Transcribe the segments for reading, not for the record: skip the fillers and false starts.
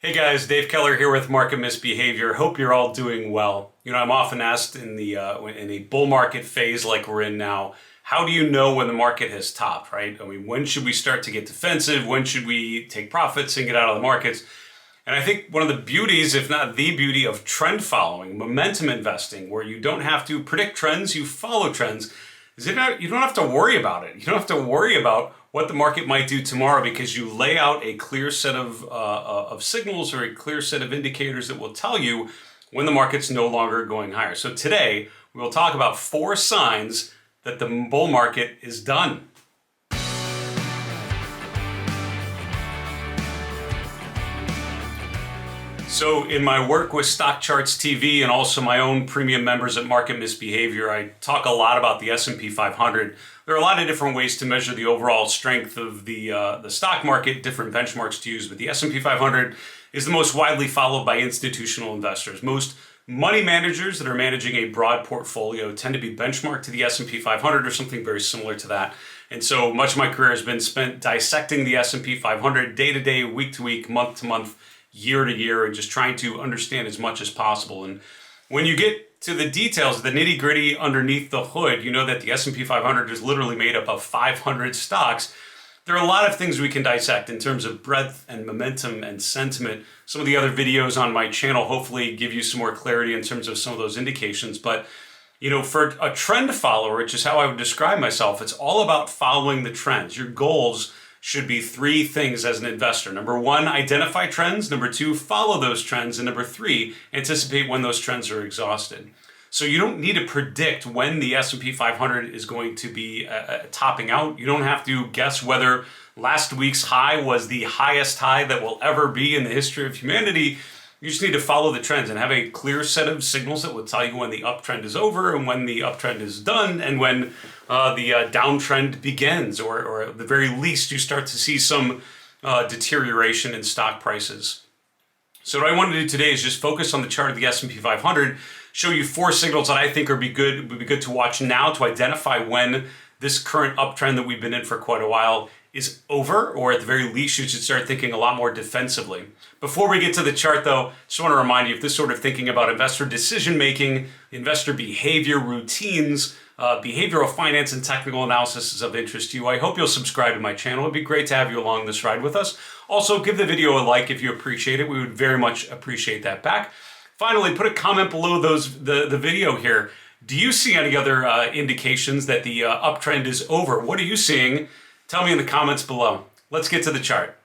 Hey guys, Dave Keller here with Market Misbehavior. Hope you're all doing well. I'm often asked in a bull market phase like we're in now, how do you know when the market has topped, right? When should we start to get defensive? When should we take profits and get out of the markets? And I think one of the beauties, if not the beauty, of trend following, momentum investing, where you don't have to predict trends, you follow trends, is you don't have to worry about it. You don't have to worry about what the market might do tomorrow because you lay out a clear set of signals or a clear set of indicators that will tell you when the market's no longer going higher. So today, we will talk about 4 signs that the bull market is done. So in my work with StockCharts TV and also my own premium members at Market Misbehavior, I talk a lot about the S&P 500. There are a lot of different ways to measure the overall strength of the stock market, different benchmarks to use, but the S&P 500 is the most widely followed by institutional investors. Most money managers that are managing a broad portfolio tend to be benchmarked to the S&P 500 or something very similar to that. And so much of my career has been spent dissecting the S&P 500 day to day, week to week, month to month, year to year, and just trying to understand as much as possible. And when you get to the details, the nitty gritty underneath the hood, you know that the S&P 500 is literally made up of 500 stocks. There are a lot of things we can dissect in terms of breadth and momentum and sentiment. Some of the other videos on my channel hopefully give you some more clarity in terms of some of those indications. But for a trend follower, which is how I would describe myself, it's all about following the trends. Your goals should be 3 things as an investor. Number 1, identify trends. Number 2, follow those trends. And number 3, anticipate when those trends are exhausted. So you don't need to predict when the S&P 500 is going to be topping out. You don't have to guess whether last week's high was the highest high that will ever be in the history of humanity. You just need to follow the trends and have a clear set of signals that will tell you when the uptrend is over and when the uptrend is done and when the downtrend begins, or at the very least you start to see some deterioration in stock prices. So what I want to do today is just focus on the chart of the S&P 500, show you 4 signals that I think would be good to watch now to identify when this current uptrend that we've been in for quite a while is over, or at the very least you should start thinking a lot more defensively. Before we get to the chart though, just want to remind you, if this sort of thinking about investor decision making, investor behavior, routines, behavioral finance and technical analysis is of interest to you, I hope you'll subscribe to my channel. It'd be great to have you along this ride with us. Also, give the video a like if you appreciate it. We would very much appreciate that back. Finally, put a comment below the video here. Do you see any other indications that the uptrend is over? What are you seeing? Tell me in the comments below. Let's get to the chart.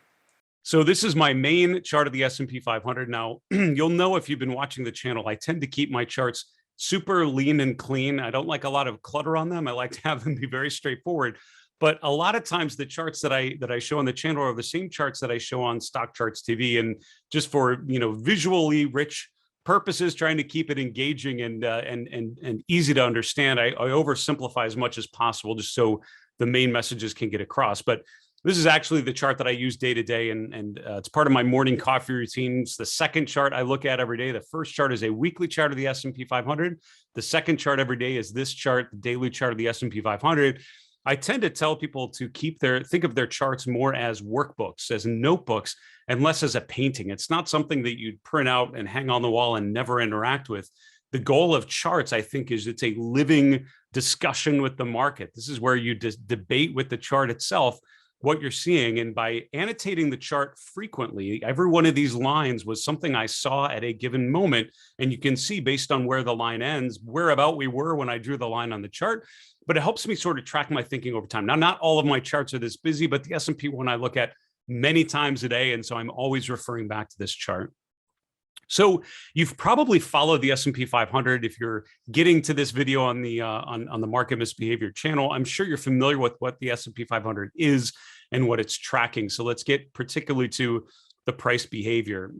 So this is my main chart of the S&P 500. Now, you'll know if you've been watching the channel, I tend to keep my charts super lean and clean. I don't like a lot of clutter on them. I like to have them be very straightforward. But a lot of times the charts that I show on the channel are the same charts that I show on StockCharts TV. And just for visually rich purposes, trying to keep it engaging and easy to understand, I oversimplify as much as possible just so the main messages can get across. But this is actually the chart that I use day to day, and it's part of my morning coffee routine. It's the second chart I look at every day. The first chart is a weekly chart of the S&P 500. The second chart every day is this chart, the daily chart of the S&P 500. I tend to tell people to think of their charts more as workbooks, as notebooks, and less as a painting. It's not something that you'd print out and hang on the wall and never interact with. The goal of charts, I think, is it's a living discussion with the market. This is where you debate with the chart itself what you're seeing. And by annotating the chart frequently, every one of these lines was something I saw at a given moment. And you can see based on where the line ends, where about we were when I drew the line on the chart. But it helps me sort of track my thinking over time. Now, not all of my charts are this busy, but the S&P one I look at many times a day. And so I'm always referring back to this chart. So you've probably followed the S&P 500. If you're getting to this video on the Market Misbehavior channel, I'm sure you're familiar with what the S&P 500 is and what it's tracking. So let's get particularly to the price behavior.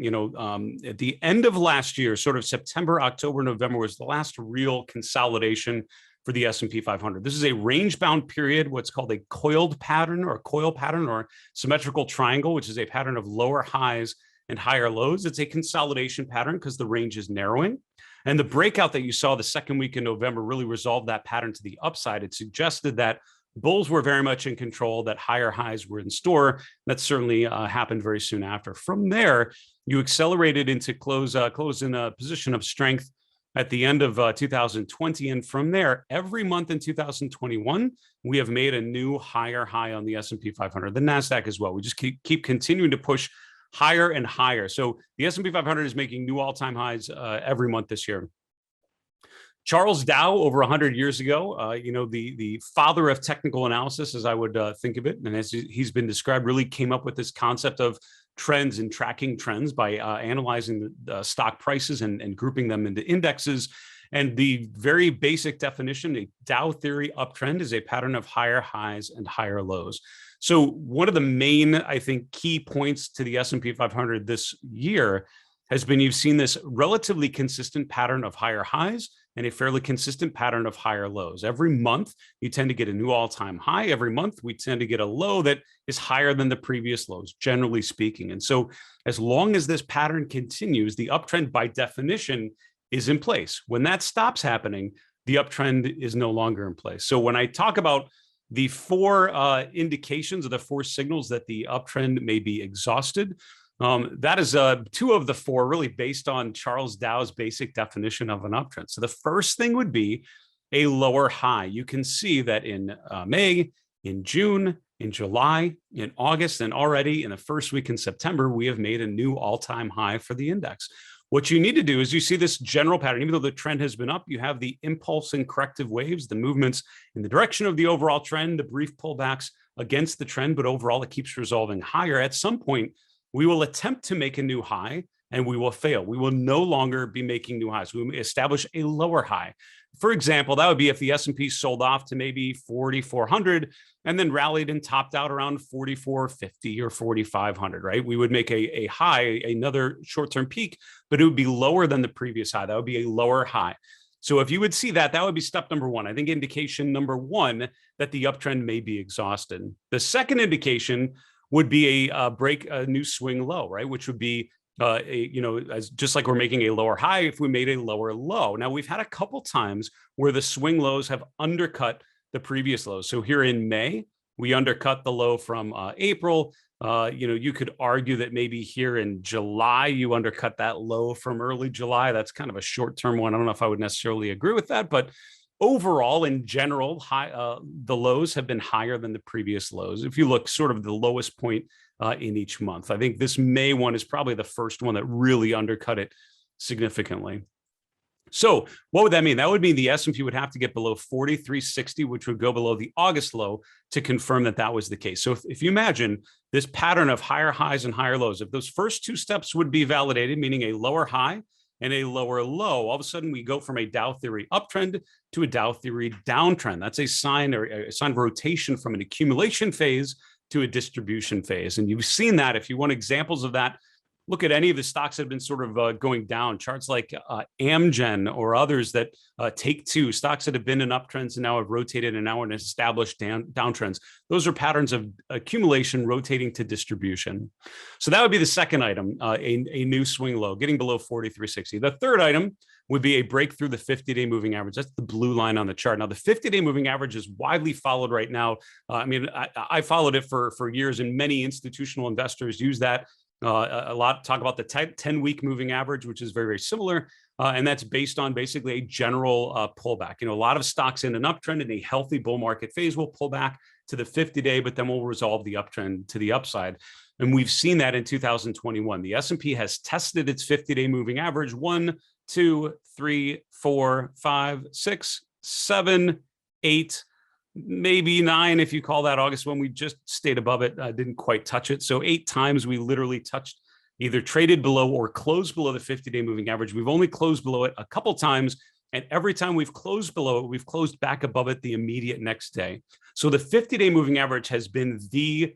At the end of last year, sort of September, October, November was the last real consolidation for the S&P 500. This is a range-bound period, what's called a coiled pattern or coil pattern or symmetrical triangle, which is a pattern of lower highs and higher lows. It's a consolidation pattern because the range is narrowing. And the breakout that you saw the second week in November really resolved that pattern to the upside. It suggested that bulls were very much in control, that higher highs were in store. That certainly happened very soon after. From there, You accelerated into close in a position of strength at the end of 2020. And from there, every month in 2021, we have made a new higher high on the S&P 500, the NASDAQ as well. We just keep continuing to push higher and higher. So the S&P 500 is making new all-time highs every month this year. Charles Dow, over 100 years ago, the father of technical analysis, as I would think of it, and as he's been described, really came up with this concept of trends and tracking trends by analyzing the stock prices and grouping them into indexes. And the very basic definition, a Dow theory uptrend is a pattern of higher highs and higher lows. So one of the main, I think, key points to the S&P 500 this year has been you've seen this relatively consistent pattern of higher highs and a fairly consistent pattern of higher lows. Every month, you tend to get a new all-time high. Every month, we tend to get a low that is higher than the previous lows, generally speaking. And so as long as this pattern continues, the uptrend by definition is in place. When that stops happening, the uptrend is no longer in place. So when I talk about the four indications or the four signals that the uptrend may be exhausted, that is two of the four really based on Charles Dow's basic definition of an uptrend. So the first thing would be a lower high. You can see that in May, in June, in July, in August, and already in the first week in September, we have made a new all-time high for the index. What you need to do is you see this general pattern, even though the trend has been up, you have the impulse and corrective waves, the movements in the direction of the overall trend, the brief pullbacks against the trend, but overall it keeps resolving higher. At some point, we will attempt to make a new high and we will fail. We will no longer be making new highs. We will establish a lower high. For example, that would be if the S&P sold off to maybe 4,400 and then rallied and topped out around 4,450 or 4,500, right? We would make a high, another short-term peak, but it would be lower than the previous high. That would be a lower high. So if you would see that, that would be step number one. I think indication number one that the uptrend may be exhausted. The second indication would be a new swing low, right? Which would be just like we're making a lower high if we made a lower low. Now we've had a couple times where the swing lows have undercut the previous lows. So here in May, we undercut the low from April. You could argue that maybe here in July, you undercut that low from early July. That's kind of a short-term one. I don't know if I would necessarily agree with that, but overall, in general, the lows have been higher than the previous lows. If you look sort of the lowest point in each month, I think this May one is probably the first one that really undercut it significantly. So what would that mean? That would mean the S&P would have to get below 4360, which would go below the August low to confirm that that was the case. So if you imagine this pattern of higher highs and higher lows, if those first two steps would be validated, meaning a lower high and a lower low, all of a sudden we go from a Dow theory uptrend to a Dow theory downtrend. That's a sign of rotation from an accumulation phase to a distribution phase. And you've seen that. If you want examples of that, look at any of the stocks that have been sort of going down, charts like Amgen or others that take two, stocks that have been in uptrends and now have rotated and now in established downtrends. Those are patterns of accumulation rotating to distribution. So that would be the second item, a new swing low, getting below 4360. The third item would be a break through the 50-day moving average. That's the blue line on the chart. Now, the 50-day moving average is widely followed right now. I followed it for years, and many institutional investors use that. A lot talk about the 10-week moving average, which is very, very similar. And that's based on basically a general pullback. A lot of stocks in an uptrend in a healthy bull market phase will pull back to the 50-day, but then we'll resolve the uptrend to the upside. And we've seen that in 2021. The S&P has tested its 50-day moving average 1, 2, 3, 4, 5, 6, 7, 8, maybe 9 if you call that August when we just stayed above it, didn't quite touch it. So 8 times we literally touched, either traded below or closed below the 50-day moving average. We've only closed below it a couple times, and every time we've closed below it, we've closed back above it the immediate next day. So the 50-day moving average has been the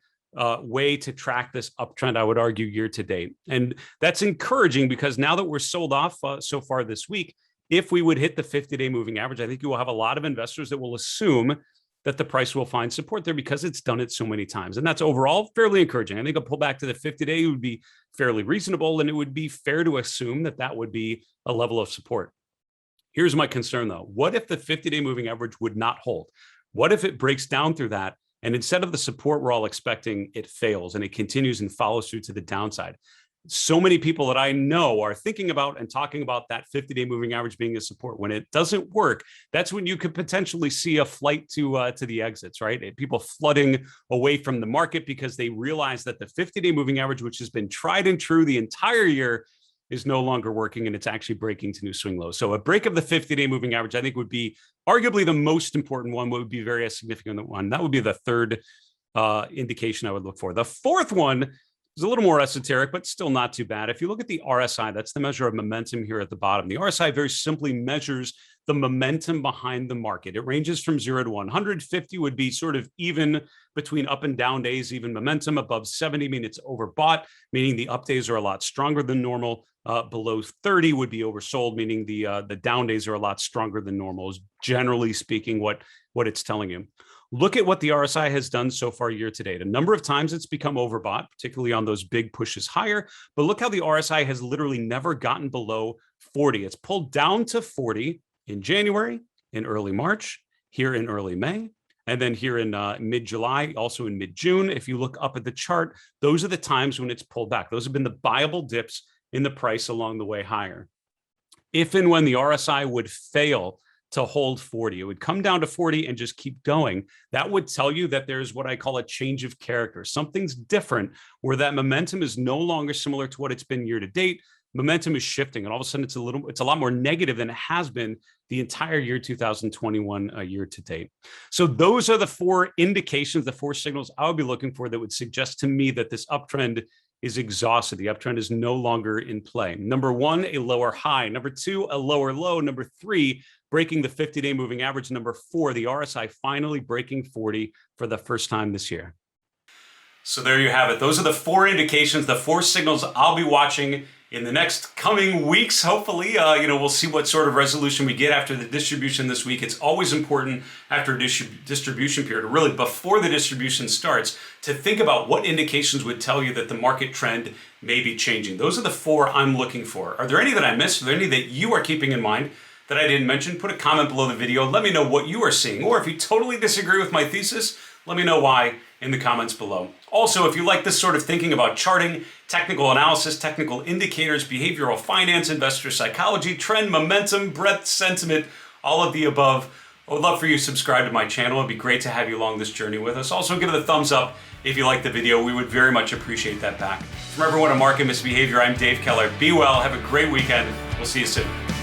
way to track this uptrend, I would argue, year to date. And that's encouraging because now that we're sold off so far this week, if we would hit the 50-day moving average, I think you will have a lot of investors that will assume that the price will find support there because it's done it so many times. And that's overall fairly encouraging. I think a pullback to the 50-day would be fairly reasonable, and it would be fair to assume that that would be a level of support. Here's my concern though. What if the 50-day moving average would not hold? What if it breaks down through that, and instead of the support we're all expecting, it fails and it continues and follows through to the downside? So many people that I know are thinking about and talking about that 50-day moving average being a support. When it doesn't work, that's when you could potentially see a flight to the exits, right? People flooding away from the market because they realize that the 50-day moving average, which has been tried and true the entire year, is no longer working, and it's actually breaking to new swing lows. So a break of the 50-day moving average, I think, would be arguably the most important one, would be very significant one. That would be the third indication I would look for. The fourth one is a little more esoteric, but still not too bad. If you look at the RSI, that's the measure of momentum here at the bottom. The RSI very simply measures the momentum behind the market. It ranges from 0 to 100. 50 would be sort of even between up and down days, even momentum. Above 70, meaning it's overbought, meaning the up days are a lot stronger than normal. Below 30 would be oversold, meaning the down days are a lot stronger than normal, is generally speaking what it's telling you. Look at what the RSI has done so far year to date. A number of times it's become overbought, particularly on those big pushes higher. But look how the RSI has literally never gotten below 40. It's pulled down to 40 in January, in early March, here in early May, and then here in mid-July, also in mid-June. If you look up at the chart, those are the times when it's pulled back. Those have been the buyable dips in the price along the way higher. If and when the RSI would fail to hold 40, it would come down to 40 and just keep going. That would tell you that there's what I call a change of character. Something's different, where that momentum is no longer similar to what it's been year to date. Momentum is shifting, and all of a sudden it's a lot more negative than it has been the entire year 2021 year to date. So those are the four indications, the four signals I would be looking for that would suggest to me that this uptrend is exhausted. The uptrend is no longer in play. Number one, a lower high. Number two, a lower low. Number three, breaking the 50-day moving average. Number four, the RSI finally breaking 40 for the first time this year. So there you have it. Those are the four indications, the four signals I'll be watching in the next coming weeks. Hopefully, we'll see what sort of resolution we get after the distribution this week. It's always important after a distribution period, or really before the distribution starts, to think about what indications would tell you that the market trend may be changing. Those are the four I'm looking for. Are there any that I missed? Are there any that you are keeping in mind that I didn't mention? Put a comment below the video. Let me know what you are seeing. Or if you totally disagree with my thesis, let me know why in the comments below. Also, if you like this sort of thinking about charting, technical analysis, technical indicators, behavioral finance, investor psychology, trend, momentum, breadth, sentiment, all of the above, I would love for you to subscribe to my channel. It'd be great to have you along this journey with us. Also, give it a thumbs up if you like the video. We would very much appreciate that back. From everyone at Market Misbehavior, I'm Dave Keller. Be well, have a great weekend. We'll see you soon.